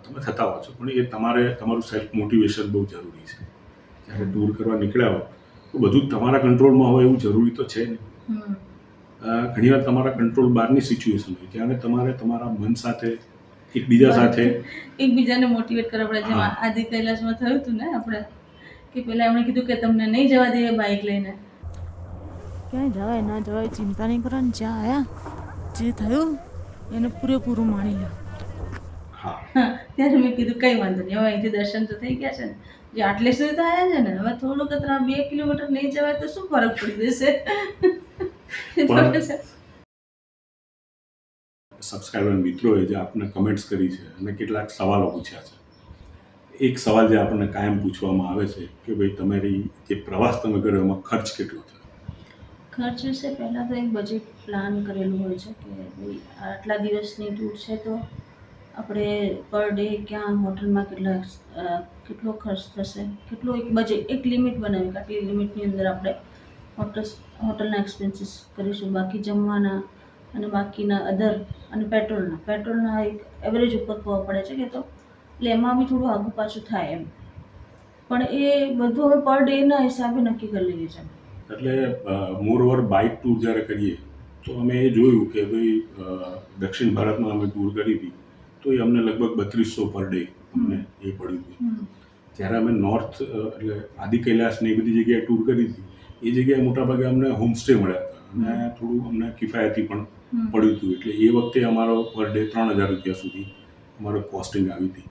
તમે થતા હો છો, પણ એ તમારું સેલ્ફ મોટિવેશન બહુ જરૂરી છે. જ્યારે ટૂર કરવા નીકળ્યા હો તો બધું જ તમારા કંટ્રોલમાં હોય એવું જરૂરી તો છે નહીં. ઘણીવાર તમારા કંટ્રોલ બહારની સિચ્યુએશન હોય, ત્યારે તમારે તમારા મન સાથે, એકબીજા સાથે એકબીજાને મોટિવેટ કરવા પડે. જેમ આદિ કૈલાસમાં થયું હતું ને આપણે, કે પહેલાં એમણે કીધું કે તમને નહીં જવા દઈએ બાઇક લઈને. ક્યાંય જવાય ના જવાય ચિંતા નહીં કરવાની, જ્યાં આવ્યા જે થયું એને પૂરેપૂરું માણી લો. હા, ત્યારે મેં કીધું કંઈ વાંધો નહીં, હવે અહીંથી દર્શન તો થઈ ગયા છે ને, જે આટલે સુધી તો આવ્યા છે ને, હવે થોડુંક 2 કિલોમીટર નહીં જવાય તો શું ફરક પડી જશે. સબસ્ક્રાઈબર મિત્રોએ જે આપણને કમેન્ટ્સ કરી છે અને કેટલાક સવાલો પૂછ્યા છે. એક સવાલ જે આપણને કાયમ પૂછવામાં આવે છે કે ભાઈ તમારી જે પ્રવાસ તમે કર્યો એમાં ખર્ચ કેટલો થયો? ખર્ચ વિશે પહેલાં તો એક બજેટ પ્લાન કરેલું હોય છે કે ભાઈ આટલા દિવસની ટૂર છે તો આપણે પર ડે ક્યાં હોટલમાં કેટલો ખર્ચ થશે, કેટલો એક બજેટ, એક લિમિટ બનાવી કે આટલી લિમિટની અંદર આપણે હોટલના એક્સપેન્સીસ કરીશું, બાકી જમવાના અને બાકીના અધર અને પેટ્રોલના એક એવરેજ ઉપર ખબર પડે છે કે તો એટલે એમાં બી થોડું આગું પાછું થાય એમ. પણ એ બધું હવે પર ડેના હિસાબે નક્કી કરી લઈએ છીએ. એટલે મોરઓવર બાઇક ટૂર જ્યારે કરીએ તો અમે એ જોયું કે ભાઈ દક્ષિણ ભારતમાં અમે ટૂર કરી હતી તો એ અમને લગભગ 3200 પર ડે અમને એ પડ્યું હતું. જ્યારે અમે નોર્થ એટલે આદિ કૈલાસ ને એ બધી જગ્યાએ ટૂર કરી હતી, એ જગ્યાએ મોટાભાગે અમને હોમસ્ટે મળ્યા હતા અને થોડું અમને કિફાયતી પણ પડ્યું હતું. એટલે એ વખતે અમારો પર ડે 3000 રૂપિયા સુધી અમારો કોસ્ટિંગ આવી હતી.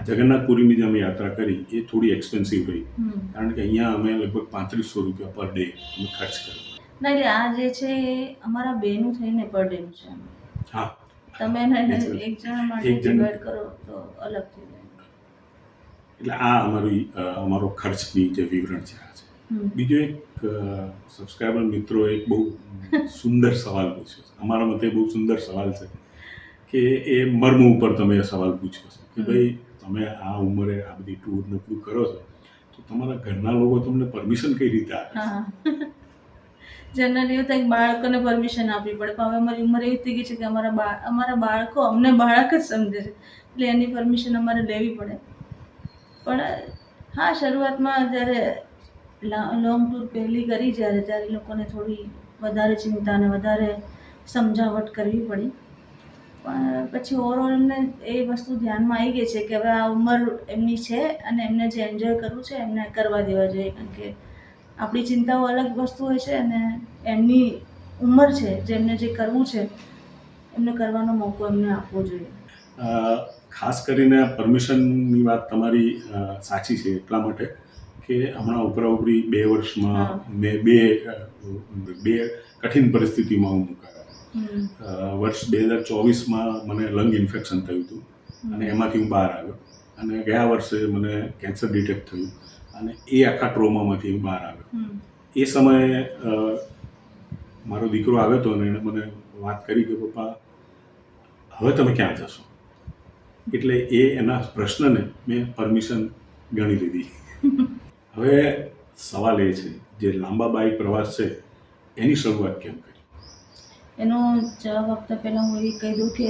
જગન્નાથપુરીની જે અમે યાત્રા કરી એ થોડી એક્સપેન્સિવ રહી, કારણ કે અહીંયા અમે લગભગ 3500 રૂપિયા પર ડે અમે ખર્ચ કર્યો. ના, એટલે આ જે છે એ અમારા બેનું થઈને પર ડેનું છે. હા, તમે એક જણા માટે ડિવાઈડ કરો તો અલગ થઈ જાય. એટલે આ અમારો ખર્ચની જે વિવરણ છે આ છે. બીજો એક સબસ્ક્રાઈબર મિત્રો એક બહુ સુંદર સવાલ પૂછ્યો છે, અમારા મતે બહુ સુંદર સવાલ છે કે એ મર્મ ઉપર તમે એ સવાલ પૂછ્યો છે કે ભાઈ તમે આ ઉંમરે આ બધી ટૂર ને બધું કરો છો તો તમારા ઘરના લોકો તમને પરમિશન કઈ રીતે આપે છે? જનરલી એવું થાય કે બાળકોને પરમિશન આપવી પડે, પણ હવે અમારી ઉંમર એવી થઈ ગઈ છે કે અમારા બાળકો અમને બાળક જ સમજે છે, એટલે એની પરમિશન અમારે લેવી પડે. પણ હા, શરૂઆતમાં જ્યારે લોંગ ટૂર પહેલી કરી ત્યારે લોકોને થોડી વધારે ચિંતા અને વધારે સમજાવટ કરવી પડી. પણ પછી ઓવરઓલ એમને એ વસ્તુ ધ્યાનમાં આવી ગઈ છે કે હવે આ ઉંમર એમની છે અને એમને જે એન્જોય કરવું છે એમને કરવા દેવા જોઈએ, કારણ કે આપણી ચિંતાઓ અલગ વસ્તુ હોય છે અને એમની ઉંમર છે, જેમને જે કરવું છે એમને કરવાનો મોકો એમને આપવો જોઈએ. ખાસ કરીને પરમિશનની વાત તમારી સાચી છે એટલા માટે કે હમણાં ઉપરાઉપરી 2 વર્ષમાં મેં બે કઠિન પરિસ્થિતિમાં હું મુકાયો. વર્ષ 2024માં મને લંગ ઇન્ફેક્શન થયું હતું અને એમાંથી હું બહાર આવ્યો, અને ગયા વર્ષે મને કેન્સર ડિટેક્ટ થયું અને એ આખા ટ્રોમામાંથી હું બહાર આવ્યો. એ સમયે મારો દીકરો આવ્યો હતો અને એણે મને વાત કરી કે પપ્પા હવે તમે ક્યાં જશો? એટલે એના પ્રશ્નને મેં પરમિશન ગણી લીધી. હવે સવાલ એ છે જે લાંબા બાઇક પ્રવાસ છે એની શરૂઆત કેમ કરી? એનો જવાબ આપતા પહેલાં હું એ કહી દઉં કે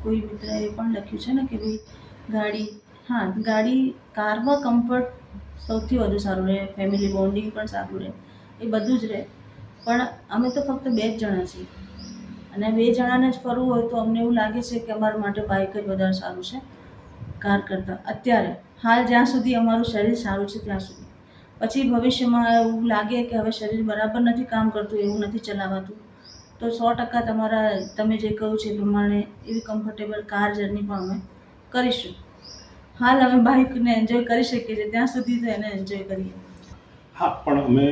કોઈ મિત્રએ પણ લખ્યું છે ને કે ભાઈ ગાડી કારમાં કમ્ફર્ટ સૌથી વધુ સારું રહે, ફેમિલી બોન્ડિંગ પણ સારું રહે, એ બધું જ રહે. પણ અમે તો ફક્ત 2 જ જણા છીએ અને 2 જણાને જ ફરવું હોય તો અમને એવું લાગે છે કે અમારા માટે બાઇક જ વધારે સારું છે કાર કરતાં. અત્યારે હાલ જ્યાં સુધી અમારું શરીર સારું છે ત્યાં સુધી. પછી ભવિષ્યમાં એવું લાગે કે હવે શરીર બરાબર નથી કામ કરતું, એવું નથી ચલાવાતું, તો 100% તમારા તમે જે કહ્યું છે એ પ્રમાણે એવી કમ્ફર્ટેબલ કાર જર્ની પણ અમે કરીશું. હાલ અમે બાઇકને એન્જોય કરી શકીએ છીએ ત્યાં સુધી તો એને એન્જોય કરીએ. હા, પણ અમે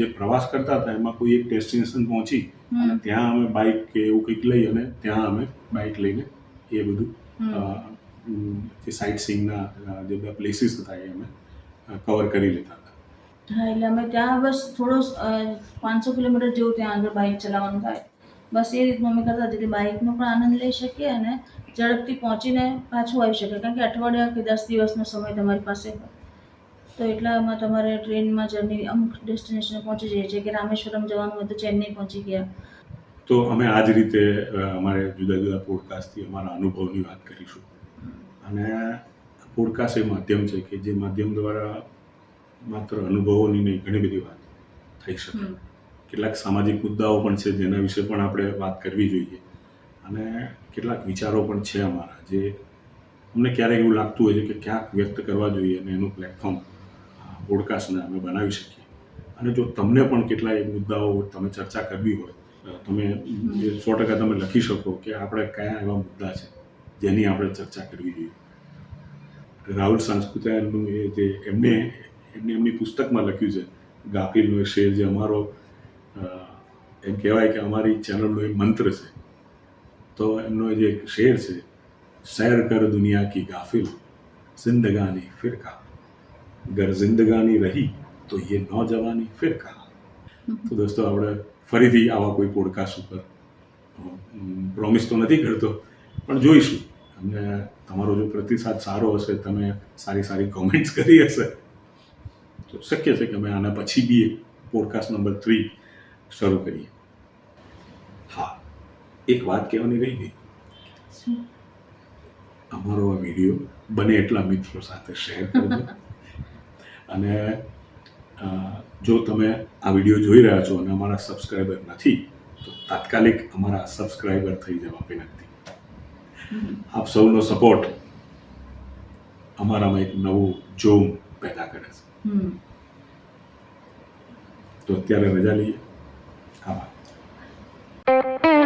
જે પ્રવાસ કરતા હતા એમાં કોઈ એક ડેસ્ટિનેશન પહોંચી અને ત્યાં અમે બાઇક કે એવું કંઈક લઈ અને ત્યાં અમે બાઇક લઈને એ બધું જે સાઇટ સીઈંગના જે બધા પ્લેસીસ હતા એ અમે કવર કરી લેતા હતા. હા, એટલે અમે ત્યાં બસ થોડો 500 કિલોમીટર જેવું ત્યાં આગળ બાઇક ચલાવવાનું થાય, બસ એ રીતનું અમે કરતા જેથી બાઇકનો પણ આનંદ લઈ શકીએ અને ઝડપથી પહોંચીને પાછું આવી શકીએ, કારણ કે અઠવાડિયા કે 10 દિવસનો સમય તમારી પાસે હોય તો એટલામાં તમારે ટ્રેનમાં જર્ની અમુક ડેસ્ટિનેશન પહોંચી જઈએ છીએ કે રામેશ્વરમ જવાનું હોય તો ચેન્નઈ પહોંચી ગયા. તો અમે આ જ રીતે અમારે જુદા જુદા પોડકાસ્ટથી અમારા અનુભવની વાત કરીશું. અને પોડકાસ્ટ એ માધ્યમ છે કે જે માધ્યમ દ્વારા માત્ર અનુભવોની નહીં ઘણી બધી વાત થઈ શકે. કેટલાક સામાજિક મુદ્દાઓ પણ છે જેના વિશે પણ આપણે વાત કરવી જોઈએ અને કેટલાક વિચારો પણ છે અમારા જે અમને ક્યારેક એવું લાગતું હોય છે કે ક્યાંક વ્યક્ત કરવા જોઈએ અને એનું પ્લેટફોર્મ પોડકાસ્ટને અમે બનાવી શકીએ. અને જો તમને પણ કેટલાય મુદ્દાઓ તમે ચર્ચા કરવી હોય તમે 100% તમે લખી શકો કે આપણે કયા એવા મુદ્દા છે જેની આપણે ચર્ચા કરવી જોઈએ. રાહુલ સાંસ્કૃત્યાયનનું એ જે એમની પુસ્તકમાં લખ્યું છે ગાફિલનો એ શેર જે અમારો એમ કહેવાય કે અમારી ચેનલનો એક મંત્ર છે. તો એમનો જે શેર છે, સૈર કર દુનિયા કી ગાફિલ જિંદગાની ફિર કહા, અગર જિંદગાની રહી તો ये नौजवानी फिर कहा. તો દોસ્તો આપણે ફરીથી આવા કોઈ પોડકાસ્ટ ઉપર પ્રોમિસ તો નથી કરતો પણ જોઈશું. અમને તમારો જો પ્રતિસાદ સારો હશે, તમે સારી કોમેન્ટ્સ કરી હશે તો શક્ય છે કે અમે આના પછી બી એક પોડકાસ્ટ નંબર 3 શરૂ કરીએ. હા, એક વાત કહેવાની રહી ગઈ. અમારો આ વિડીયો બને એટલા મિત્રો સાથે શેર કરજો અને જો તમે આ વિડીયો જોઈ રહ્યા છો અને અમારા સબસ્ક્રાઈબર નથી તો તાત્કાલિક અમારા સબસ્ક્રાઈબર થઈ જવા વિનંતી. આપ સૌનો સપોર્ટ અમારામાં એક નવું જોમ પેદા કરે છે. તો અત્યારે રજા લઈએ. આભાર.